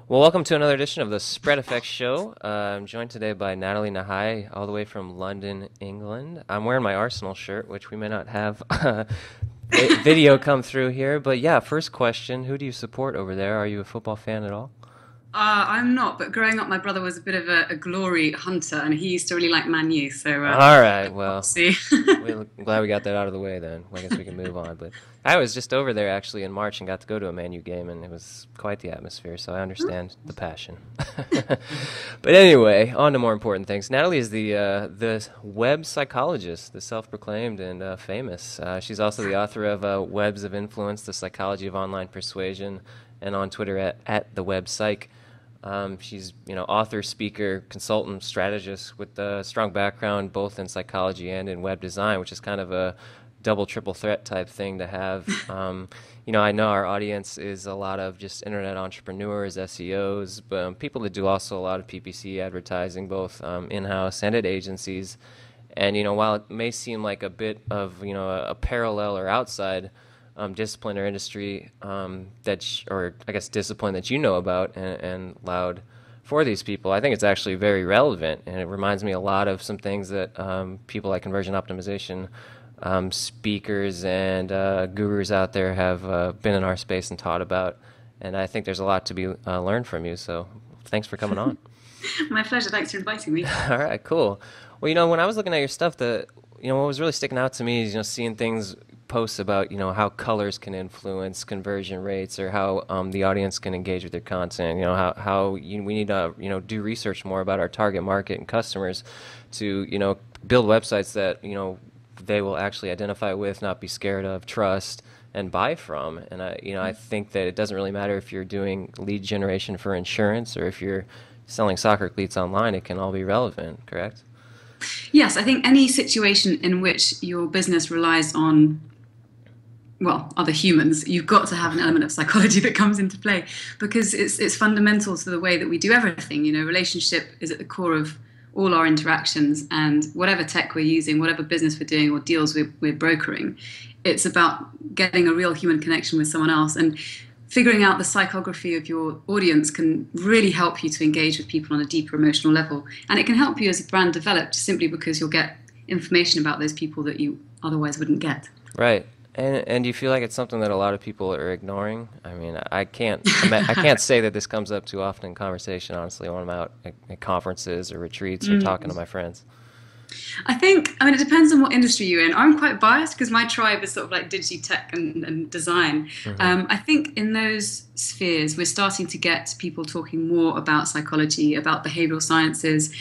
Well, welcome to another edition of the Spread Effect Show. I'm joined today by Nathalie Nahai, all the way from London, England. I'm wearing my Arsenal shirt, which we may not have video come through here. But yeah, first question, who do you support over there? Are you a football fan at all? I'm not, but growing up, my brother was a bit of a glory hunter, and he used to really like Man U. So All right, we'll well, see. I'm glad we got that out of the way then. I guess we can move on. But I was just over there actually in March and got to go to a Man U game, and it was quite the atmosphere, so I understand the passion. But anyway, on to more important things. Natalie is the web psychologist, the self-proclaimed and famous. She's also the author of Webs of Influence, the Psychology of Online Persuasion, and on Twitter at the Web Psych. She's, author, speaker, consultant, strategist with a strong background both in psychology and in web design, which is kind of a double, triple threat type thing to have. I know our audience is a lot of just internet entrepreneurs, SEOs, but people that do also a lot of PPC advertising, both in-house and at agencies. And, while it may seem like a bit of, a parallel or outside discipline or industry or I guess discipline that you know about and loud for these people, I think it's actually very relevant, and it reminds me a lot of some things that people like conversion optimization speakers and gurus out there have been in our space and taught about, and I think there's a lot to be learned from you, so thanks for coming on. My pleasure. Thanks for inviting me. All right, cool. Well, when I was looking at your stuff, what was really sticking out to me is, seeing things, posts about, how colors can influence conversion rates, or how the audience can engage with your content. We need to, do research more about our target market and customers to, build websites that, they will actually identify with, not be scared of, trust, and buy from. And I think that it doesn't really matter if you're doing lead generation for insurance or if you're selling soccer cleats online. It can all be relevant, correct? Yes, I think any situation in which your business relies on, well, other humans, you've got to have an element of psychology that comes into play, because it's fundamental to the way that we do everything. Relationship is at the core of all our interactions, and whatever tech we're using, whatever business we're doing or deals we're brokering, it's about getting a real human connection with someone else. And figuring out the psychography of your audience can really help you to engage with people on a deeper emotional level. And it can help you as a brand develop, simply because you'll get information about those people that you otherwise wouldn't get. Right. And do you feel like it's something that a lot of people are ignoring? I mean, I can't say that this comes up too often in conversation, honestly, when I'm out at conferences or retreats or talking to my friends. I mean, it depends on what industry you're in. I'm quite biased because my tribe is sort of like digitech and design. I think in those spheres, we're starting to get people talking more about psychology, about behavioral sciences,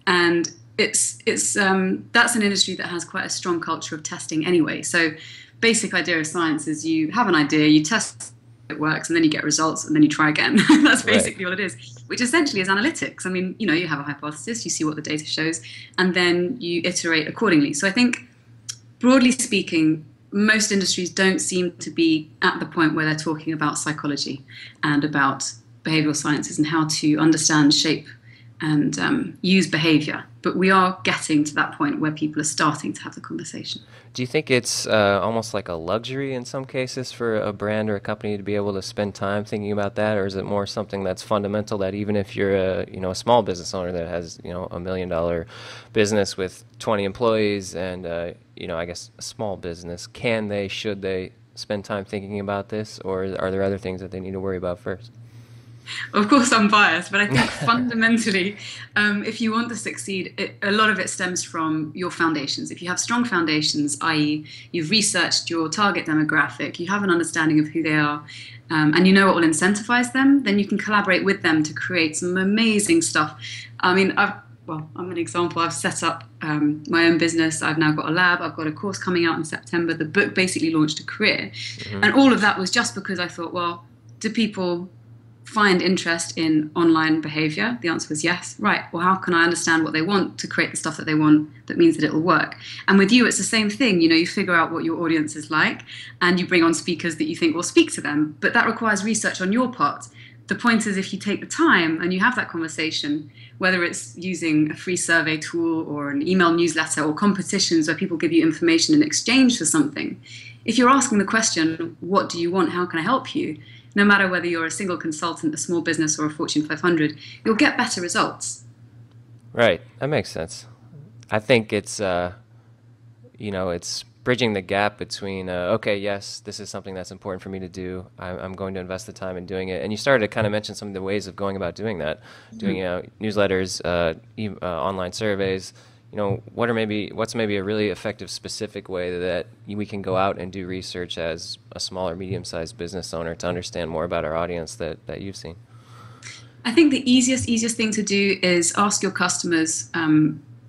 and that's an industry that has quite a strong culture of testing anyway. So basic idea of science is you have an idea, you test it works, and then you get results, and then you try again. That's basically all it is, which essentially is analytics. I mean, you have a hypothesis, you see what the data shows, and then you iterate accordingly. So I think, broadly speaking, most industries don't seem to be at the point where they're talking about psychology and about behavioral sciences and how to understand, shape, and use behavior. But we are getting to that point where people are starting to have the conversation. Do you think it's almost like a luxury in some cases for a brand or a company to be able to spend time thinking about that, or is it more something that's fundamental that even if you're a small business owner that has $1 million business with 20 employees and I guess a small business, should they spend time thinking about this, or are there other things that they need to worry about first? Of course, I'm biased, but I think fundamentally, if you want to succeed, a lot of it stems from your foundations. If you have strong foundations, i.e., you've researched your target demographic, you have an understanding of who they are, and you know what will incentivize them, then you can collaborate with them to create some amazing stuff. I mean, I'm an example. I've set up my own business. I've now got a lab. I've got a course coming out in September. The book basically launched a career. And all of that was just because I thought, well, do people find interest in online behavior? The answer was yes. Right. Well, how can I understand what they want to create the stuff that they want that means that it will work? And with you, it's the same thing. You figure out what your audience is like, and you bring on speakers that you think will speak to them. But that requires research on your part. The point is, if you take the time and you have that conversation, whether it's using a free survey tool or an email newsletter or competitions where people give you information in exchange for something, if you're asking the question, what do you want? How can I help you? no matter whether you're a single consultant, a small business, or a Fortune 500, you'll get better results. Right. That makes sense. I think it's, it's bridging the gap between, okay, yes, this is something that's important for me to do. I'm going to invest the time in doing it. And you started to kind of mention some of the ways of going about doing that, doing newsletters, online surveys. What's maybe a really effective, specific way that we can go out and do research as a small or medium-sized business owner to understand more about our audience that you've seen? I think the easiest thing to do is ask your customers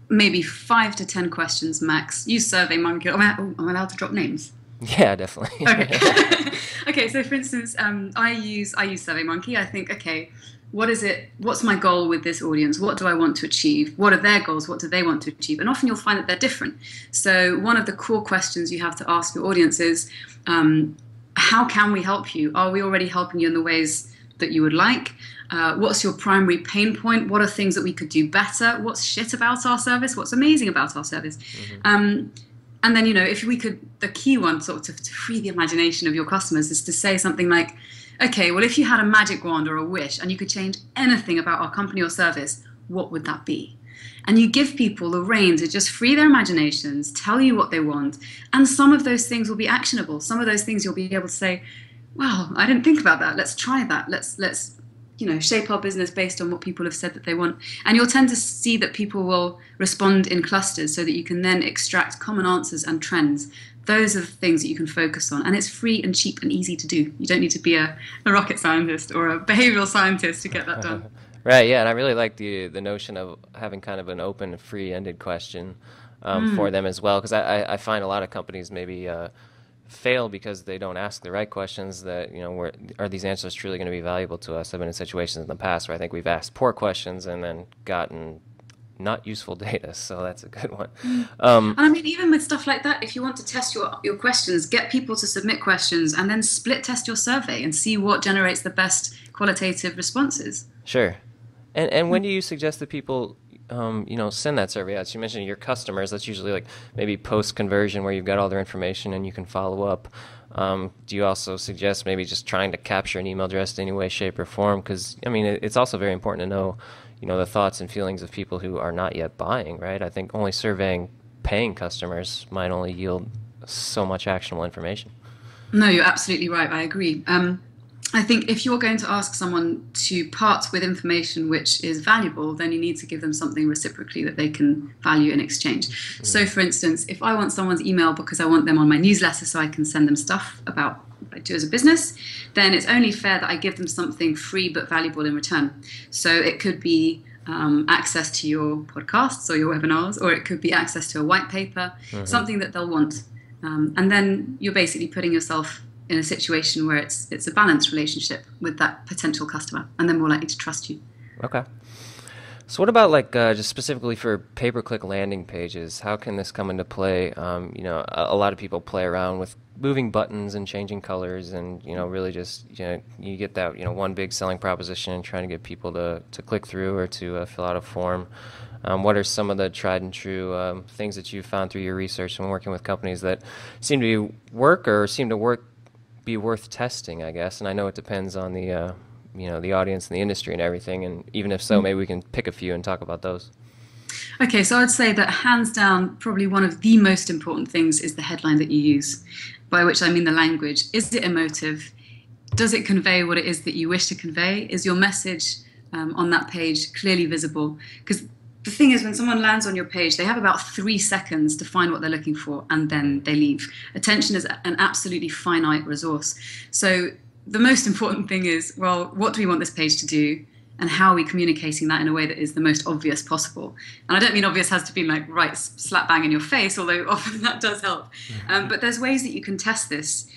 maybe 5 to 10 questions max. Use SurveyMonkey. Am I allowed to drop names? Yeah, definitely. Okay. Okay, so for instance, I use SurveyMonkey. I think, okay, what is it? What's my goal with this audience? What do I want to achieve? What are their goals? What do they want to achieve? And often you'll find that they're different. So one of the core questions you have to ask your audience is, how can we help you? Are we already helping you in the ways that you would like? What's your primary pain point? What are things that we could do better? What's shit about our service? What's amazing about our service? Mm-hmm. And then, if we could, the key one sort of to free the imagination of your customers is to say something like, okay, well, if you had a magic wand or a wish and you could change anything about our company or service, what would that be? And you give people the rein to just free their imaginations, tell you what they want, and some of those things will be actionable. Some of those things you'll be able to say, wow, I didn't think about that. Let's try that. Let's shape our business based on what people have said that they want. And you'll tend to see that people will respond in clusters so that you can then extract common answers and trends. Those are the things that you can focus on. And it's free and cheap and easy to do. You don't need to be a rocket scientist or a behavioral scientist to get that done. Right, yeah, and I really like the notion of having kind of an open, free-ended question for them as well, because I find a lot of companies maybe fail because they don't ask the right questions that, are these answers truly going to be valuable to us? I've been in situations in the past where I think we've asked poor questions and then gotten not useful data, so that's a good one. And I mean, even with stuff like that, if you want to test your questions, get people to submit questions and then split test your survey and see what generates the best qualitative responses. Sure. And when do you suggest that people send that survey out? So you mentioned your customers. That's usually like maybe post-conversion where you've got all their information and you can follow up. Do you also suggest maybe just trying to capture an email address in any way, shape, or form? Because, it's also very important to know, the thoughts and feelings of people who are not yet buying, right? I think only surveying paying customers might only yield so much actionable information. No, you're absolutely right. I agree. I think if you're going to ask someone to part with information which is valuable, then you need to give them something reciprocally that they can value in exchange. Mm-hmm. So, for instance, if I want someone's email because I want them on my newsletter so I can send them stuff about what I do as a business, then it's only fair that I give them something free but valuable in return. So it could be access to your podcasts or your webinars, or it could be access to a white paper, something that they'll want. And then you're basically putting yourself in a situation where it's a balanced relationship with that potential customer, and they're more likely to trust you. Okay. So what about just specifically for pay-per-click landing pages? How can this come into play? A lot of people play around with moving buttons and changing colors, and really just you get that one big selling proposition and trying to get people to click through or to fill out a form. What are some of the tried and true things that you've found through your research when working with companies that seem to be worth testing, I guess? And I know it depends on the the audience and the industry and everything, and even if so, maybe we can pick a few and talk about those. Okay, so I'd say that hands down, probably one of the most important things is the headline that you use, by which I mean the language. Is it emotive? Does it convey what it is that you wish to convey? Is your message on that page clearly visible? Because the thing is, when someone lands on your page, they have about 3 seconds to find what they're looking for, and then they leave. Attention is an absolutely finite resource. So the most important thing is, well, what do we want this page to do, and how are we communicating that in a way that is the most obvious possible? And I don't mean obvious has to be like right slap bang in your face, although often that does help. But there's ways that you can test this.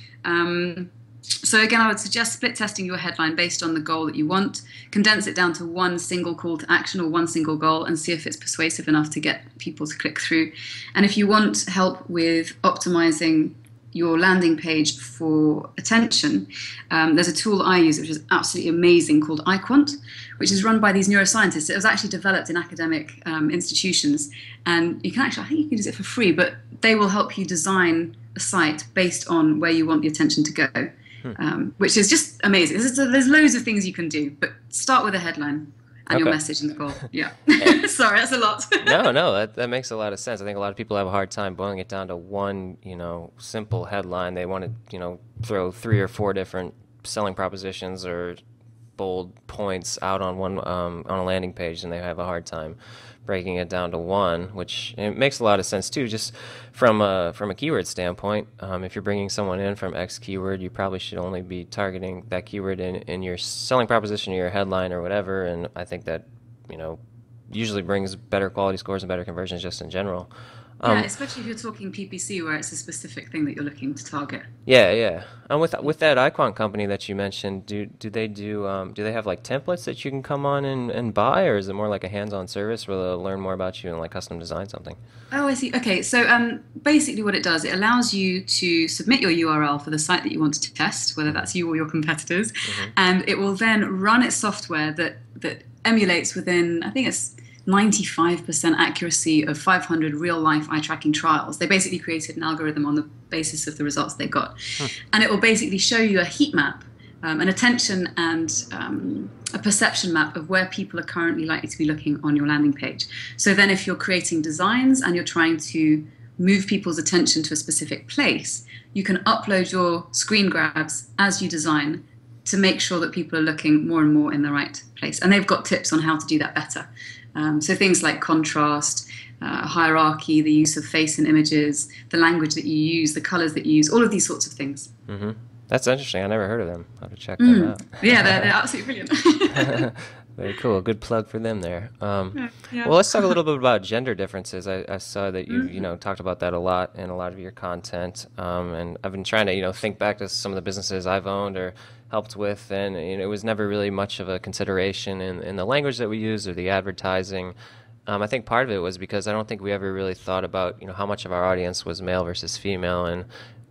So again, I would suggest split testing your headline based on the goal that you want. Condense it down to one single call to action or one single goal and see if it's persuasive enough to get people to click through. And if you want help with optimizing your landing page for attention, there's a tool that I use which is absolutely amazing called iQuant, which is run by these neuroscientists. It was actually developed in academic institutions, and I think you can use it for free, but they will help you design a site based on where you want the attention to go. which is just amazing. There's loads of things you can do, but start with a headline and your message and the goal. Yeah. Sorry, that's a lot. No, that makes a lot of sense. I think a lot of people have a hard time boiling it down to one, simple headline. They want to, throw 3 or 4 different selling propositions or bold points out on one on a landing page, and they have a hard time breaking it down to one, which it makes a lot of sense too. Just from a keyword standpoint, if you're bringing someone in from X keyword, you probably should only be targeting that keyword in your selling proposition or your headline or whatever. And I think that usually brings better quality scores and better conversions just in general. Yeah, especially if you're talking PPC, where it's a specific thing that you're looking to target. Yeah. And with that icon company that you mentioned, do they have like templates that you can come on and buy, or is it more like a hands-on service where they'll learn more about you and like custom design something? Oh, I see. Okay, so basically what it does, it allows you to submit your URL for the site that you want to test, whether that's you or your competitors, and it will then run its software that emulates within, I think it's 95% accuracy of 500 real-life eye-tracking trials. They basically created an algorithm on the basis of the results they got. And it will basically show you a heat map, an attention and a perception map of where people are currently likely to be looking on your landing page. So then if you're creating designs and you're trying to move people's attention to a specific place, you can upload your screen grabs as you design to make sure that people are looking more and more in the right place. And they've got tips on how to do that better. So things like contrast, hierarchy, the use of face in images, the language that you use, the colors that you use, all of these sorts of things. That's interesting. I never heard of them. I'll have to check them out. Yeah, they're absolutely brilliant. Very cool. Good plug for them there. Well, let's talk a little bit about gender differences. I saw that you talked about that a lot in a lot of your content, and I've been trying to think back to some of the businesses I've owned or helped with, and it was never really much of a consideration in the language that we use or the advertising. I think part of it was because I don't think we ever really thought about how much of our audience was male versus female, and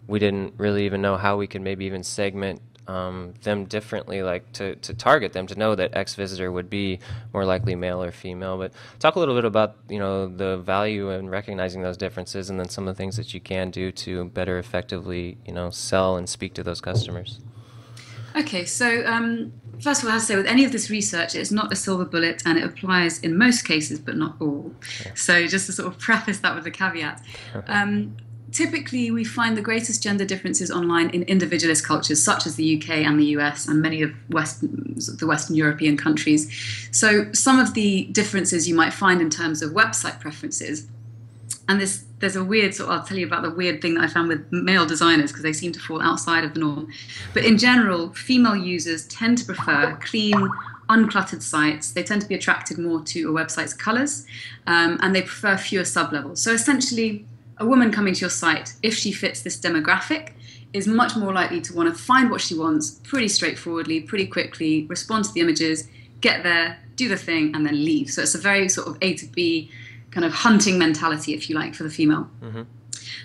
we didn't really even know how we could maybe even segment them differently, like to target them, to know that X visitor would be more likely male or female. But talk a little bit about the value in recognizing those differences, and then some of the things that you can do to better effectively sell and speak to those customers. Okay, so first of all, I have to say, with any of this research, it's not a silver bullet, and it applies in most cases, but not all. Sure. So just to sort of preface that with a caveat. Typically, we find the greatest gender differences online in individualist cultures, such as the UK and the US and many of the Western European countries. So some of the differences you might find in terms of website preferences, and there's a weird, I'll tell you about the weird thing that I found with male designers, because they seem to fall outside of the norm. But in general, female users tend to prefer clean, uncluttered sites. They tend to be attracted more to a website's colors, and they prefer fewer sublevels. So essentially, a woman coming to your site, if she fits this demographic, is much more likely to want to find what she wants pretty straightforwardly, pretty quickly, respond to the images, get there, do the thing, and then leave. So it's a very sort of A to B kind of hunting mentality, if you like, for the female.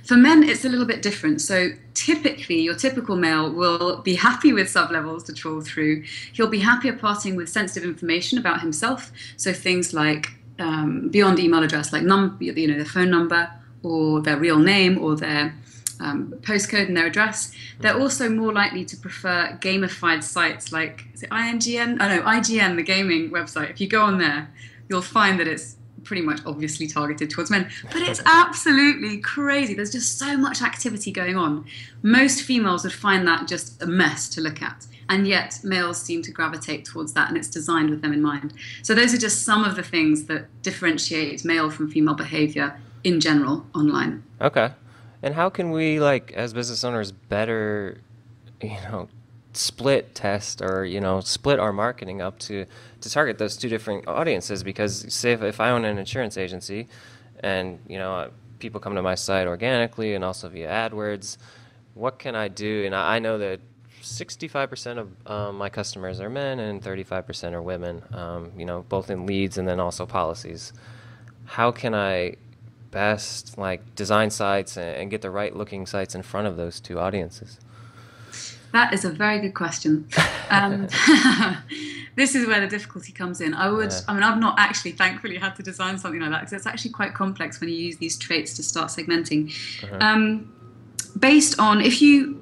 For men, it's a little bit different. So typically, your typical male will be happy with sublevels to trawl through. He'll be happier parting with sensitive information about himself. So things like beyond email address, like their phone number, or their real name, or their postcode and their address. They're also more likely to prefer gamified sites like, is it IGN? Oh no, IGN, the gaming website. If you go on there, you'll find that it's pretty much obviously targeted towards men. But it's absolutely crazy. There's just so much activity going on. Most females would find that just a mess to look at. And yet males seem to gravitate towards that, and it's designed with them in mind. So those are just some of the things that differentiate male from female behavior in general online. Okay. And how can we, like, as business owners, better, split test or, split our marketing up to target those two different audiences? Because say if I own an insurance agency and, people come to my site organically and also via AdWords, what can I do? And I know that 65% of my customers are men and 35% are women, both in leads and then also policies. How can I best design sites and get the right looking sites in front of those two audiences? That is a very good question. This is where the difficulty comes in. I've not actually thankfully had to design something like that, because it's actually quite complex when you use these traits to start segmenting. based on, if you,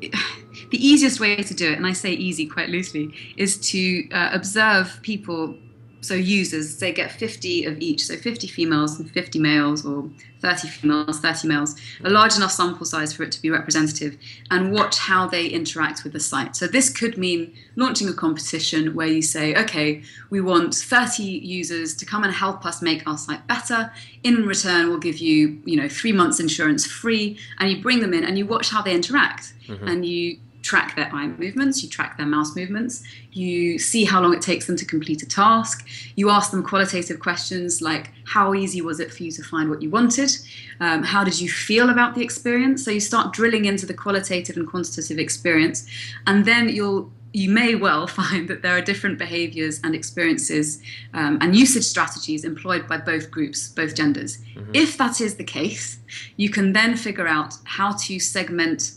the easiest way to do it, and I say easy quite loosely, is to observe people, so users, they get 50 of each, so 50 females and 50 males, or 30 females, 30 males, a large enough sample size for it to be representative, and watch how they interact with the site. So this could mean launching a competition where you say, okay, we want 30 users to come and help us make our site better. In return, we'll give you, 3 months insurance free, and you bring them in and you watch how they interact, and you track their eye movements, you track their mouse movements, you see how long it takes them to complete a task, you ask them qualitative questions like, how easy was it for you to find what you wanted? How did you feel about the experience? So you start drilling into the qualitative and quantitative experience, and then you may well find that there are different behaviors and experiences and usage strategies employed by both groups, both genders. If that is the case, you can then figure out how to segment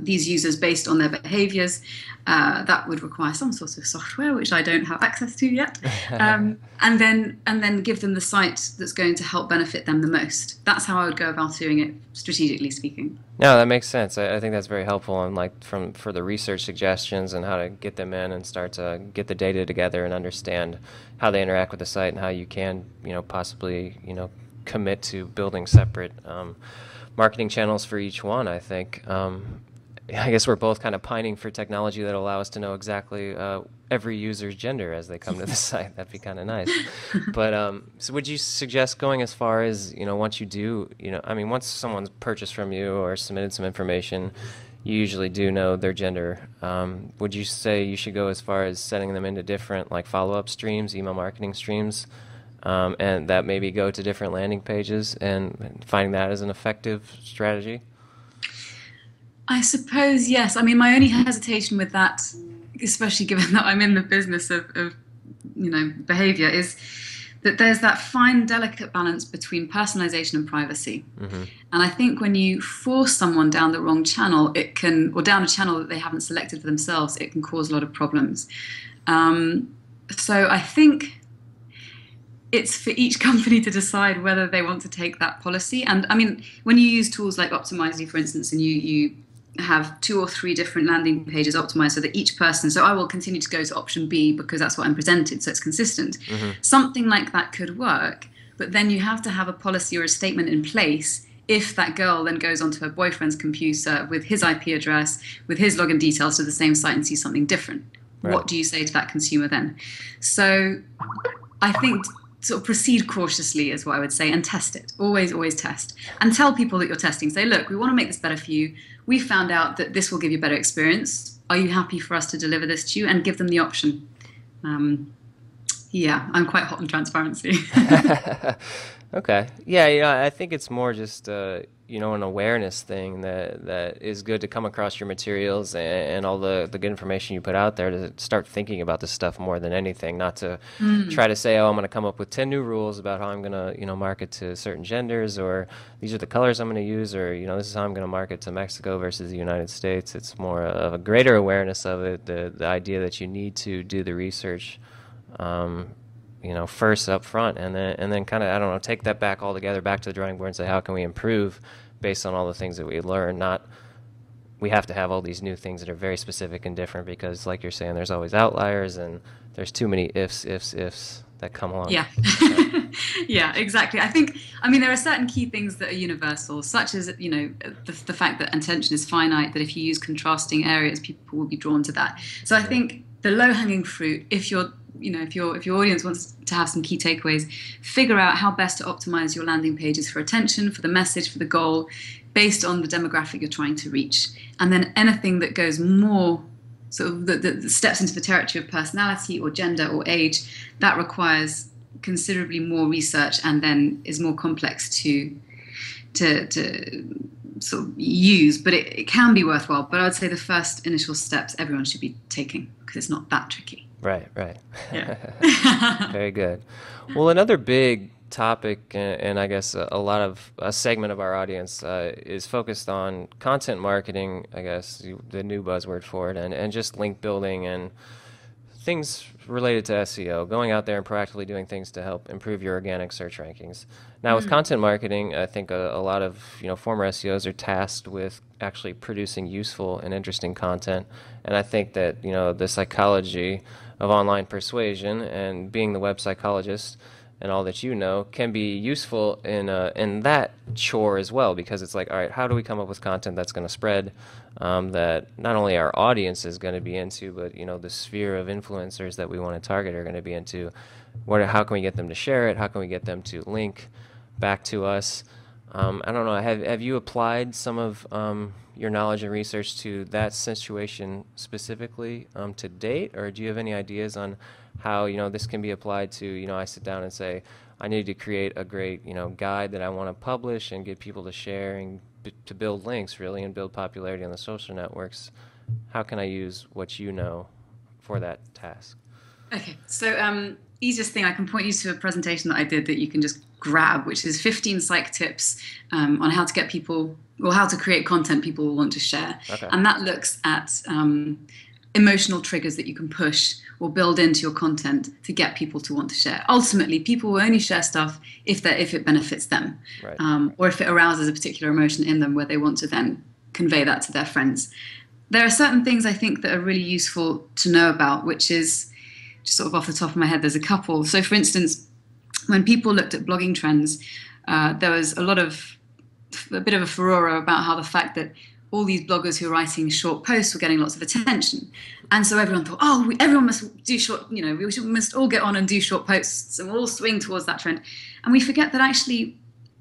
these users based on their behaviors. That would require some sort of software, which I don't have access to yet, and then give them the site that's going to help benefit them the most. That's how I would go about doing it, strategically speaking. No, that makes sense. I think that's very helpful, and for the research suggestions and how to get them in and start to get the data together and understand how they interact with the site and how you can, possibly, commit to building separate marketing channels for each one. I think I guess we're both kind of pining for technology that will allow us to know exactly every user's gender as they come to the site. That'd be kind of nice. But so would you suggest going as far as, once you do, once someone's purchased from you or submitted some information, you usually do know their gender. Would you say you should go as far as setting them into different follow-up streams, email marketing streams, and that maybe go to different landing pages and finding that as an effective strategy? I suppose, yes. I mean, my only hesitation with that, especially given that I'm in the business of behavior, is that there's that fine, delicate balance between personalization and privacy. And I think when you force someone down the wrong channel, or down a channel that they haven't selected for themselves, it can cause a lot of problems. So I think it's for each company to decide whether they want to take that policy. And I mean, when you use tools like Optimizely, for instance, and you have 2 or 3 different landing pages optimized so that each person, so I will continue to go to option B because that's what I'm presented, so it's consistent. Something like that could work, but then you have to have a policy or a statement in place if that girl then goes onto her boyfriend's computer with his IP address, with his login details to the same site and sees something different. Right. What do you say to that consumer then? So I think sort of proceed cautiously is what I would say, and test it. Always, always test. And tell people that you're testing. Say, look, we want to make this better for you. We found out that this will give you a better experience. Are you happy for us to deliver this to you? And give them the option. Yeah, I'm quite hot on transparency. Okay. Yeah, I think it's more just an awareness thing that is good to come across your materials and all the good information you put out there, to start thinking about this stuff more than anything, not to try to say, I'm going to come up with 10 new rules about how I'm going to market to certain genders, or these are the colors I'm going to use, or this is how I'm going to market to Mexico versus the United States. It's more of a greater awareness of it, the idea that you need to do the research first up front, and then kind of, take that back altogether, back to the drawing board and say, how can we improve based on all the things that we learn? Not, we have to have all these new things that are very specific and different, because like you're saying, there's always outliers and there's too many ifs that come along. Yeah. Yeah, exactly. There are certain key things that are universal, such as, the fact that attention is finite, that if you use contrasting areas, people will be drawn to that. So I think the low-hanging fruit, if your audience wants to have some key takeaways, figure out how best to optimize your landing pages for attention, for the message, for the goal, based on the demographic you're trying to reach. And then anything that goes more sort of that steps into the territory of personality or gender or age, that requires considerably more research and then is more complex to sort of use, but it can be worthwhile. But I would say the first initial steps everyone should be taking, because it's not that tricky. Right. Yeah. Very good. Well, another big topic, and I guess a segment of our audience is focused on content marketing, I guess, the new buzzword for it, and just link building and things related to SEO, going out there and proactively doing things to help improve your organic search rankings. Now, with content marketing, I think a lot of former SEOs are tasked with actually producing useful and interesting content. And I think that, the psychology of online persuasion and being the web psychologist and all that can be useful in that chore as well, because it's like, all right, how do we come up with content that's going to spread, that not only our audience is going to be into, but the sphere of influencers that we want to target are going to be into. How can we get them to share it? How can we get them to link back to us? I don't know. Have you applied some of your knowledge and research to that situation specifically to date, or do you have any ideas on how this can be applied to? I sit down and say, I need to create a great guide that I want to publish and get people to share and to build links really and build popularity on the social networks. How can I use what you know for that task? Okay, so easiest thing, I can point you to a presentation that I did that you can just grab, which is 15 psych tips on how to get people, or how to create content people will want to share. Okay. And that looks at emotional triggers that you can push or build into your content to get people to want to share. Ultimately, people will only share stuff if it benefits them, right. Or if it arouses a particular emotion in them where they want to then convey that to their friends. There are certain things I think that are really useful to know about, which is, just sort of off the top of my head, there's a couple. So for instance, when people looked at blogging trends, there was a bit of a furore about how the fact that all these bloggers who are writing short posts were getting lots of attention. And so everyone thought, everyone must do short, we must all get on and do short posts and we'll all swing towards that trend. And we forget that actually,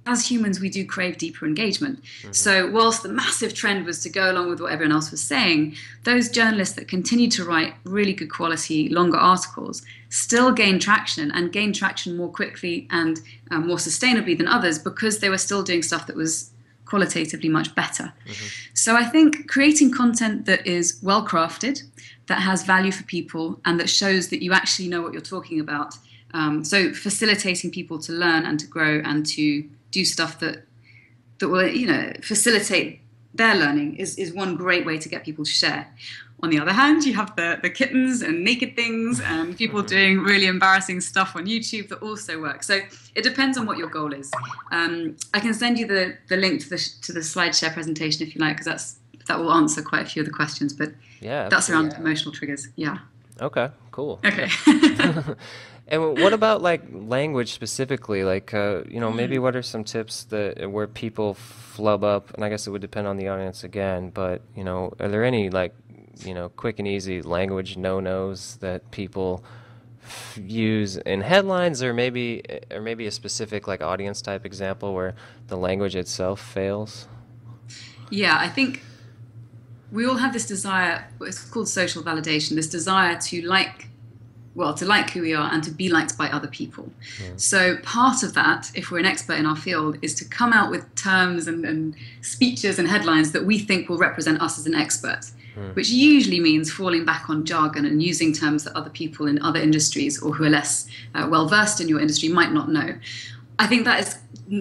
as humans, we do crave deeper engagement. Mm-hmm. So whilst the massive trend was to go along with what everyone else was saying, those journalists that continued to write really good quality, longer articles still gained traction, and gained traction more quickly and more sustainably than others, because they were still doing stuff that was qualitatively much better. Mm-hmm. So I think creating content that is well crafted, that has value for people, and that shows that you actually know what you're talking about. So facilitating people to learn and to grow and to do stuff that will facilitate their learning is one great way to get people to share. On the other hand, you have the kittens and naked things and people doing really embarrassing stuff on YouTube that also work. So it depends on what your goal is. I can send you the link to the SlideShare presentation if you like, because that will answer quite a few of the questions. But yeah, that's around emotional triggers. Yeah. Okay. Cool. Okay. And what about like language specifically? Like, maybe what are some tips where people flub up? And I guess it would depend on the audience again. But are there any like quick and easy language no-nos that people use in headlines, or maybe a specific like audience type example where the language itself fails? Yeah, I think we all have this desire. It's called social validation. This desire to like who we are and to be liked by other people. Mm. So part of that, if we're an expert in our field, is to come out with terms and speeches and headlines that we think will represent us as an expert, which usually means falling back on jargon and using terms that other people in other industries or who are less well-versed in your industry might not know. I think that is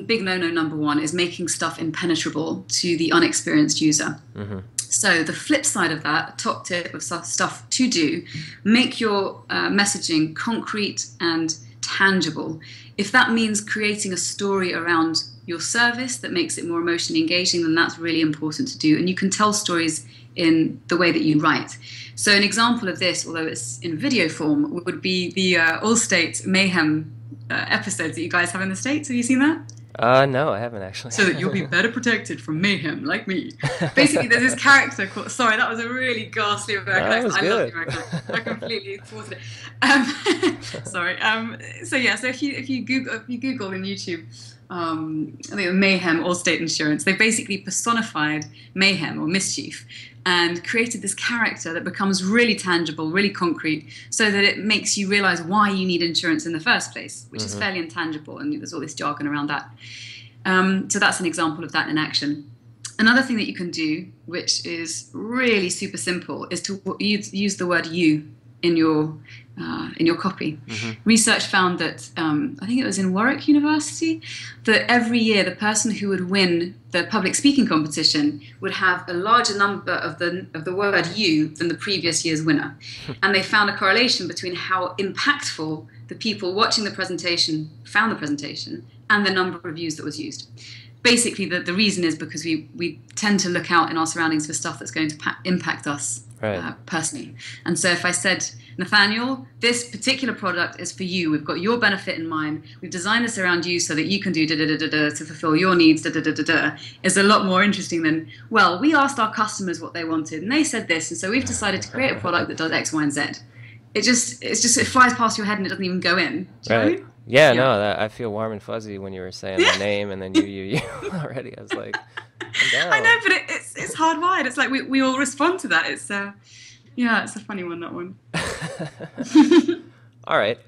big no-no number one, is making stuff impenetrable to the unexperienced user. Mm-hmm. So the flip side of that, top tip of stuff to do, make your messaging concrete and tangible. If that means creating a story around your service that makes it more emotionally engaging, then that's really important to do. And you can tell stories in the way that you write. So an example of this, although it's in video form, would be the All-State Mayhem episodes that you guys have in the States. Have you seen that? No, I haven't actually. So that you'll be better protected from mayhem, like me. Basically, there's this character called... Sorry, that was a really ghastly American accent. I love the American accent. I completely thwarted it. Sorry. So if you Google in YouTube, I think Mayhem All-State Insurance, they basically personified mayhem or mischief and created this character that becomes really tangible, really concrete, so that it makes you realize why you need insurance in the first place, which is fairly intangible, and there's all this jargon around that. So that's an example of that in action. Another thing that you can do, which is really super simple, is to use the word you in your copy. Mm-hmm. Research found that, I think it was in Warwick University, that every year the person who would win the public speaking competition would have a larger number of the word you than the previous year's winner. And they found a correlation between how impactful the people watching the presentation found the presentation and the number of views that was used. basically the reason is because we tend to look out in our surroundings for stuff that's going to impact us personally. And so if I said, Nathaniel, this particular product is for you. We've got your benefit in mind. We've designed this around you so that you can do da-da-da-da-da to fulfill your needs, da-da-da-da-da, is a lot more interesting than, well, we asked our customers what they wanted and they said this, and so we've decided to create a product that does X, Y, and Z. It flies past your head and it doesn't even go in. Do you know what I mean? Yeah, no, I feel warm and fuzzy when you were saying my name and then you already. I was like, I'm down. I know, but it's hardwired. It's like we all respond to that. It's it's a funny one, that one. All right.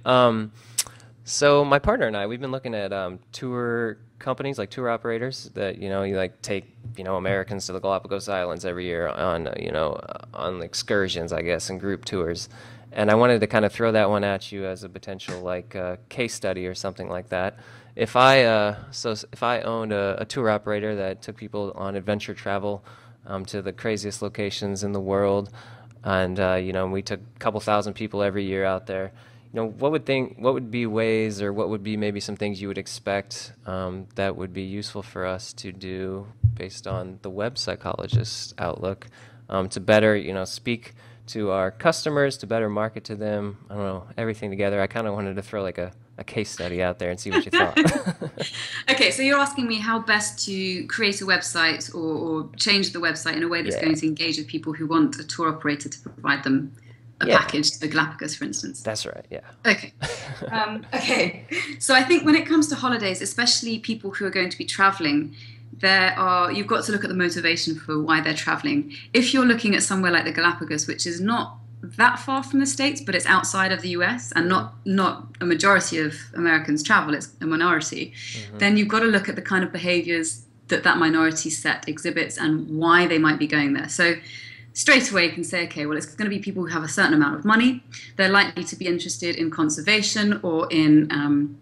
So my partner and I, we've been looking at tour companies, like tour operators that, you like take, Americans to the Galapagos Islands every year on, on excursions, I guess, and group tours. And I wanted to kind of throw that one at you as a potential case study or something like that. If I owned a tour operator that took people on adventure travel to the craziest locations in the world, and we took a couple thousand people every year out there, what would be ways, or what would be maybe some things you would expect that would be useful for us to do based on the Web Psychologist outlook to better speak to our customers, to better market to them. I don't know, everything together. I kind of wanted to throw a case study out there and see what you thought. Okay, so you're asking me how best to create a website or change the website in a way that's going to engage with people who want a tour operator to provide them a package to the Galapagos, for instance. That's right, yeah. Okay. Okay, so I think when it comes to holidays, especially people who are going to be traveling, you've got to look at the motivation for why they're traveling. If you're looking at somewhere like the Galapagos, which is not that far from the States, but it's outside of the US, and not a majority of Americans travel, it's a minority, then you've got to look at the kind of behaviors that minority set exhibits and why they might be going there. So straight away you can say, okay, well, it's going to be people who have a certain amount of money. They're likely to be interested in conservation or in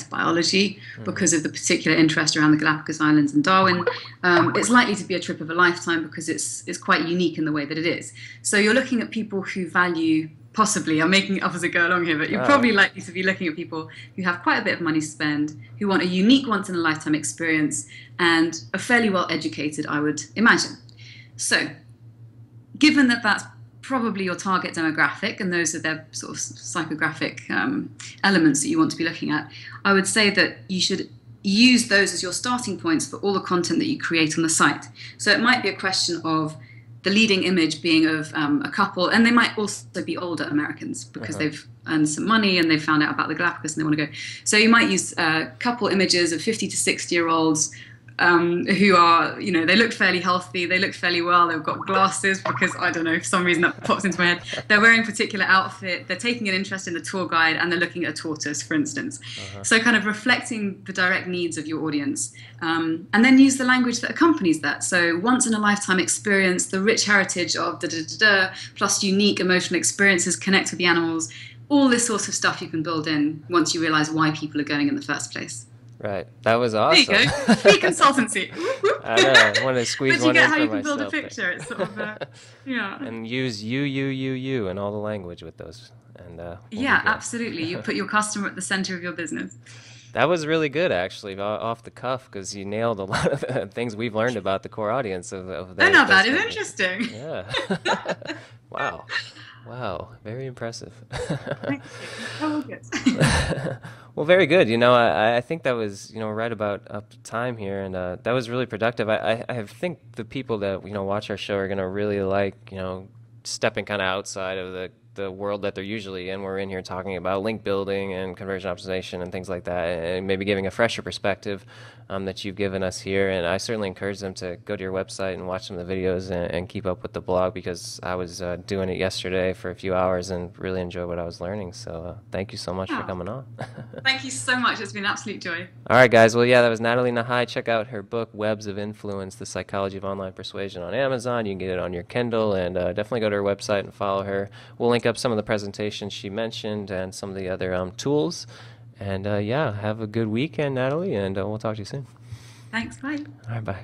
biology, because of the particular interest around the Galapagos Islands and Darwin. It's likely to be a trip of a lifetime because it's quite unique in the way that it is. So you're looking at people who value, possibly, I'm making it up as I go along here, but you're probably likely to be looking at people who have quite a bit of money to spend, who want a unique once-in-a-lifetime experience, and are fairly well educated, I would imagine. So given that that's probably your target demographic, and those are their sort of psychographic elements that you want to be looking at, I would say that you should use those as your starting points for all the content that you create on the site. So it might be a question of the leading image being of a couple, and they might also be older Americans because they've earned some money and they've found out about the Galapagos and they want to go. So you might use couple images of 50 to 60-year-olds who are, they look fairly healthy, they look fairly well, they've got glasses because, I don't know, for some reason that pops into my head. They're wearing a particular outfit, they're taking an interest in the tour guide, and they're looking at a tortoise, for instance. So kind of reflecting the direct needs of your audience. And then use the language that accompanies that. So once-in-a-lifetime experience, the rich heritage of da-da-da-da, plus unique emotional experiences, connect with the animals. All this sort of stuff you can build in once you realize why people are going in the first place. Right. That was awesome. There you go. Free consultancy. I know. I want to squeeze one in for myself. But you get how you can build a picture. It's sort of, And use you and all the language with those. And absolutely. You put your customer at the center of your business. That was really good, actually, off the cuff, because you nailed a lot of the things we've learned about the core audience of I know, that is interesting. Yeah. Wow, very impressive. Thank you. Oh, good. Well, very good. I think that was, right about up to time here, and that was really productive. I think the people that, watch our show are going to really like, stepping kind of outside of the world that they're usually in. We're in here talking about link building and conversion optimization and things like that, and maybe giving a fresher perspective that you've given us here. And I certainly encourage them to go to your website and watch some of the videos and keep up with the blog, because I was doing it yesterday for a few hours and really enjoyed what I was learning. So thank you so much for coming on. Thank you so much. It's been an absolute joy. All right, guys. Well, that was Nathalie Nahai. Check out her book, Webs of Influence, The Psychology of Online Persuasion, on Amazon. You can get it on your Kindle, and definitely go to her website and follow her. We'll link up some of the presentations she mentioned and some of the other tools. And have a good weekend, Nathalie, and we'll talk to you soon. Thanks, bye. All right, bye.